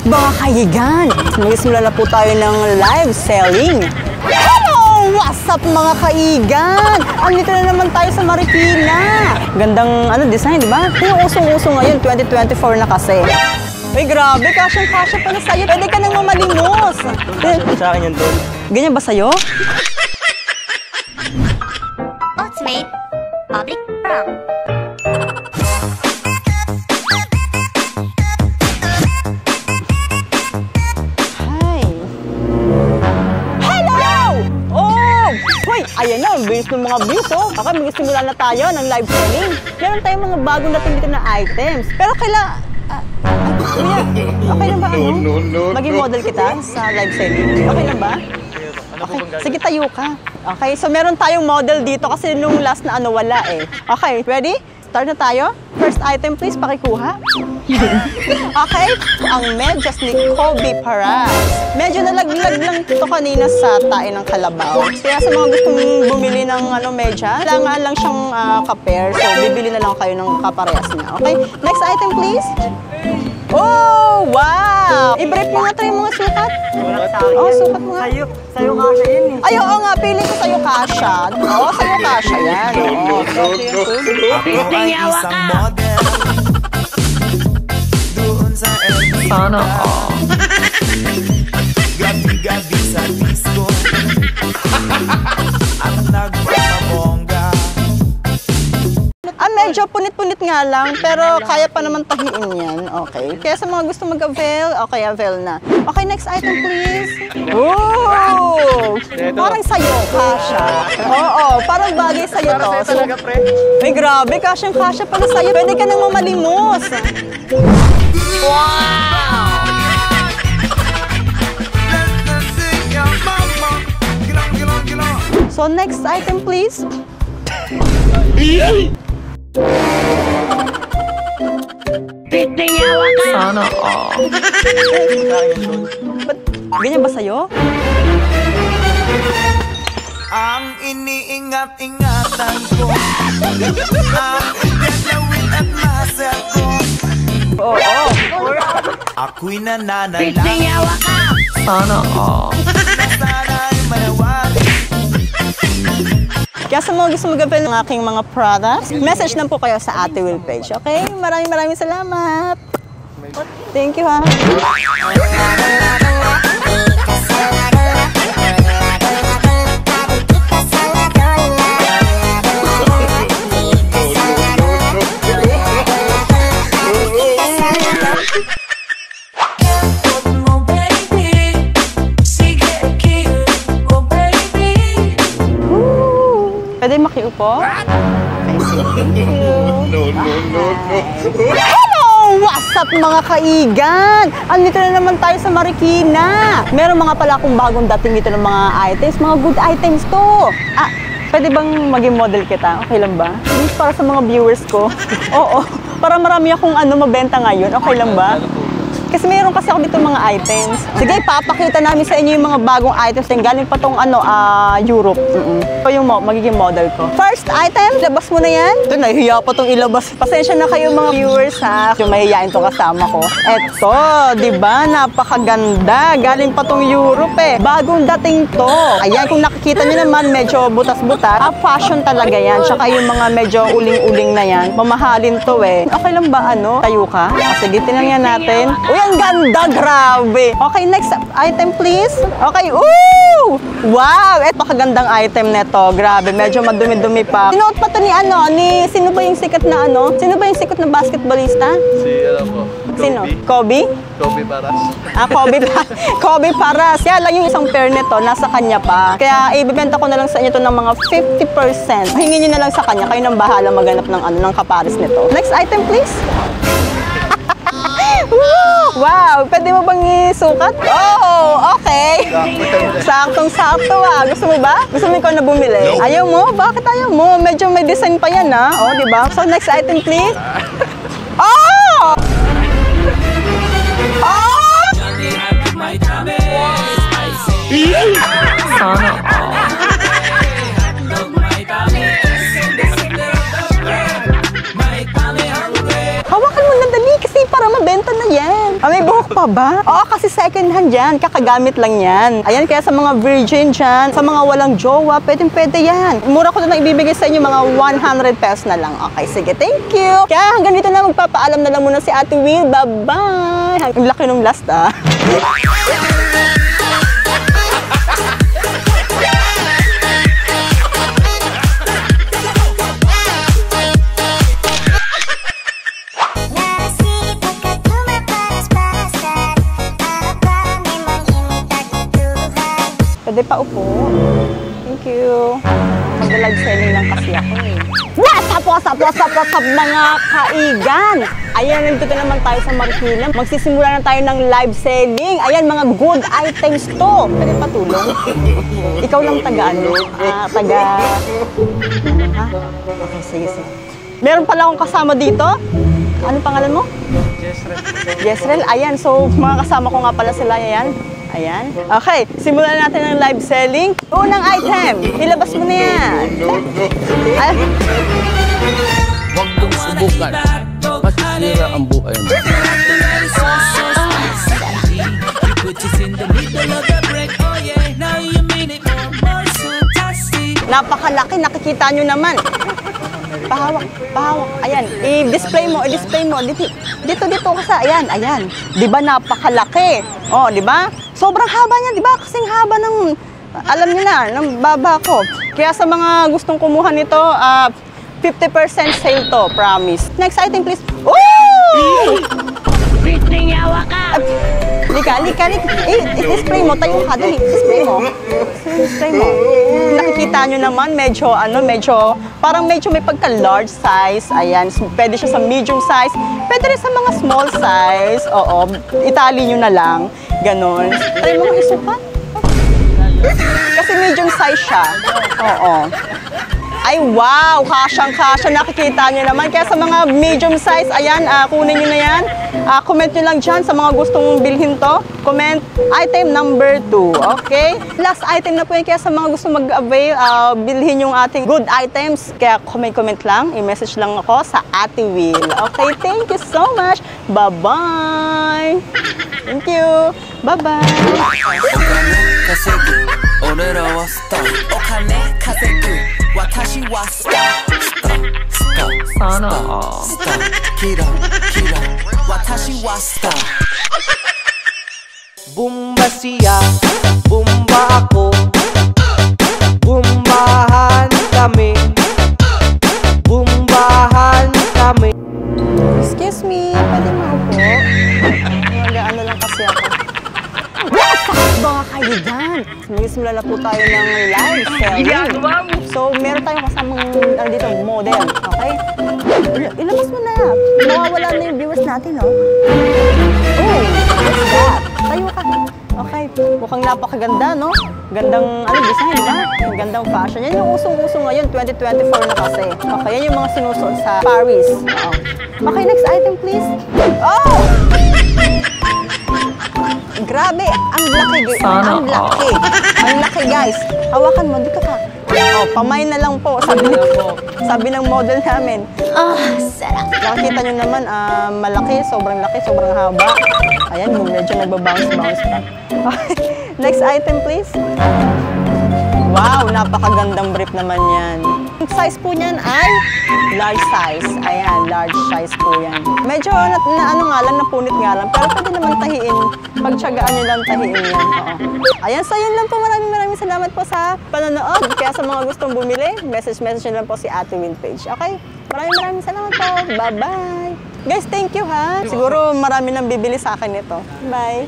Mga kaigan, magsimula na po tayo ng live selling. Hello! What's up mga kaigan? Andito na naman tayo sa Marikina. Gandang design, di ba? Yung usong-uso ngayon, 2024 na kasi. Uy, grabe, kasyang-kasya pala sa'yo. Pwede ka nang mamalimos. Sa akin yan doon. Ganyan ba sa'yo? Ultimate Public Prom. Ayan na, bilis ng mga views, oh. Okay, magsimula na tayo ng live selling. Meron tayong mga bagong dating dito na items. Pero kuya, okay lang ba maging model kita sa live selling? Okay lang ba? Okay, sige tayo ka. Okay, so meron tayong model dito kasi nung last na wala eh. Okay, ready? Start na tayo. First item please, pakikuha. Okay, ang medyas ni Kobe Paras. Medyo nalaglag lang ito kanina sa tae ng kalabaw. Kaya sa mga gustong bumili ng medyas, kailangan lang siyang ka-pair. So, bibili na lang kayo ng kaparehas niya. Okay, next item please. Oh, wow! I-brief mo nga tayo yung mga sukat. Oh, sukat mo nga. Sa'yo kasha yun eh. Ay, oo nga, pili ko sa'yo kasha. Oo, sa'yo kasha yan. Oo, Tinyawa ka! Sana all. Gabi-gabi sa disco ang nagpapabongga. Medyo punit-punit nga lang, pero kaya pa naman tahiin yan. Okay. Kaya sa mga gusto mag-avail, okay, avail na. Okay, next item please. Oh! Parang sa'yo, kasha. Oo, parang bagay sa'yo to. Ay, grabe, kasyang-kasya pala sa'yo. Pwede ka nang mamalimos. Wow! So, next item please. Tinyawa ka! Sana all. Ganyan ba sa'yo? Ang iniingat-ingatan ko ang itinawin at maset ko. Oo. Ako'y nananalangin Tinyawa ka! Sana all. na sana'y manawari. Kaya sa mga gusto mag-avail ng aking mga products, message lang po kayo sa Ate Will page, okay? Maraming salamat! Thank you, ha? Pwede makiupo? Hello! What's up mga kaigan? Andito na naman tayo sa Marikina. Meron mga pala akong bagong dating dito ng mga items. Mga good items to. Pwede bang maging model kita? Okay lang ba? Please, para sa mga viewers ko. Oo. Para marami akong mabenta ngayon. Okay lang ba? Kasi mayroon kasi ako dito mga items. Sige, papakita namin sa inyo yung mga bagong items. Galing pa tong Europe. Ito yung magiging model ko. First item, labas mo na yan. Ito, nahihiya pa tong ilabas. Pasensya na kayo mga viewers ha. Yung mahihiyain tong kasama ko. Eto, di ba? Napakaganda. Galing pa tong Europe eh. Bagong dating to. Ayan, kung nakikita nyo naman, medyo butas-butas. Fashion talaga yan. Tsaka yung mga medyo uling-uling na yan. Mamahalin to eh. Okay lang ba tayo ka? Sige, tinangyan natin. Uy, ang ganda! Grabe! Okay, next item please. Okay, ooh! Wow! Eto, pakagandang item neto. Grabe, medyo madumi-dumi pa. Sinuot pa to ni sino ba yung sikat na Sino ba yung sikat na basketballista? Sino? Kobe? Kobe Paras. Kobe Paras. Kaya lang yung isang pair nito, nasa kanya pa. Kaya ibibenta ko na lang sa inyo to ng mga 50%. Hingin nyo na lang sa kanya. Kayo nang bahala maghanap ng kapares nito. Next item please. Wow! Pwede mo bang isukat? Oh, okay. Saktong-sakto Gusto mo ba? Gusto mo ikaw na bumili? No. Ayaw mo? Bakit ayaw mo? Medyo may design pa yan Oh, di ba? So next item please. Oh! Oh! Sana all. Hawakan mo na dali kasi para mabenta na yan. May buhok pa ba? Oo, kasi second hand yan. Kakagamit lang yan. Ayan, kaya sa mga virgin dyan, sa mga walang jowa, pwede yan. Mura ko na lang ibibigay sa inyo, mga 100 pesos na lang. Okay, sige, thank you. Kaya hanggang dito na, magpapaalam na lang muna si Ate Will. Bye-bye. Ang laki nung last, ah. Pwede pa upo. Thank you. Mag-live selling lang kasi ako eh. What's up mga kaigan? Ayan, nandito naman tayo sa Marikina. Magsisimula na tayo ng live selling. Ayan, mga good items to. Pwede pa tulong? Ikaw lang taga-ano? Taga... Ha? Okay, sige. Meron pala akong kasama dito. Ano pangalan mo? Yesrel. Ayan, so mga kasama ko nga pala sila. Ayan. Okay, simulan natin ang live selling. Unang item, ilabas mo na yan. Huwag mong subukan. Masisira ang buhay mo. Napakalaki, nakikita nyo naman. Pahawak. Ayan, i-display mo. Dito kasi, ayan. Di ba napakalaki? Oh, di ba? Sobrang haba niya, di ba? Kasing haba ng, alam niyo na, ng baba ko. Kaya sa mga gustong kumuha nito, 50% sale to, promise. Next item, please. Ooh! Britney, yawa ka! Lika. I-display mo. Tayo ka. Dali. Display mo. Nakikita nyo naman, parang medyo may pagka-large size. Ayan. Pwede siya sa medium size. Pwede rin sa mga small size. Oo. Itali nyo na lang. Ganon. Try mo nga isukat. Kasi medium size siya. Oo. Ay, wow! Kasyang-kasya. Nakikita nyo naman. Kaya sa mga medium size, ayan, kunin nyo na yan. Comment nyo lang dyan sa mga gustong bilhin to. Comment item number 2. Okay? Last item na po yan. Kaya sa mga gustong mag-avail, bilhin yung ating good items. Kaya comment lang. I-message lang ako sa Ate Will. Okay? Thank you so much. Bye-bye! Thank you! Bye-bye! Sana all. Bumba siya, bumba ako. Bumbahan kami. Excuse me, pwede maupo? Mag-ano lang kasi ako. What's up mga kaibigan? Magsimula na po tayo ng live selling. So, meron tayong kasamang dito, model. Okay? Ilabas mo na. Mawawala na yung viewers natin, no? Oh, what's that? Tayo ka. Okay. Mukhang napakaganda, no? Gandang, design, ba? Gandang fashion. Yan yung usong-uso ngayon, 2024 na kasi. Okay, yan yung mga sinusuot sa Paris. Okay, next item, please. Oh! Grabe, ang laki. Ang laki, guys. Hawakan mo, dito ka. Oh, pamay na lang po. Sabi ng model namin. Sarap. Nakikita nyo naman, malaki, sobrang haba. Ayan, medyo nagbabounce pa. Okay. Next item, please. Wow, napakagandang brief naman yan. Ang size po niyan ay large size. Ayan, large size po yan. Medyo napunit nga lang. Pero pwede naman tahiin. Pagtsagaan nyo lang tahiin yan. Oo. Ayan, so yun lang po. Maraming salamat po sa panonood. Kaya sa mga gustong bumili, message nyo lang po si Ate Will page. Okay? Maraming salamat po. Bye-bye. Guys, thank you ha. Siguro marami nang bibili sa akin ito. Bye.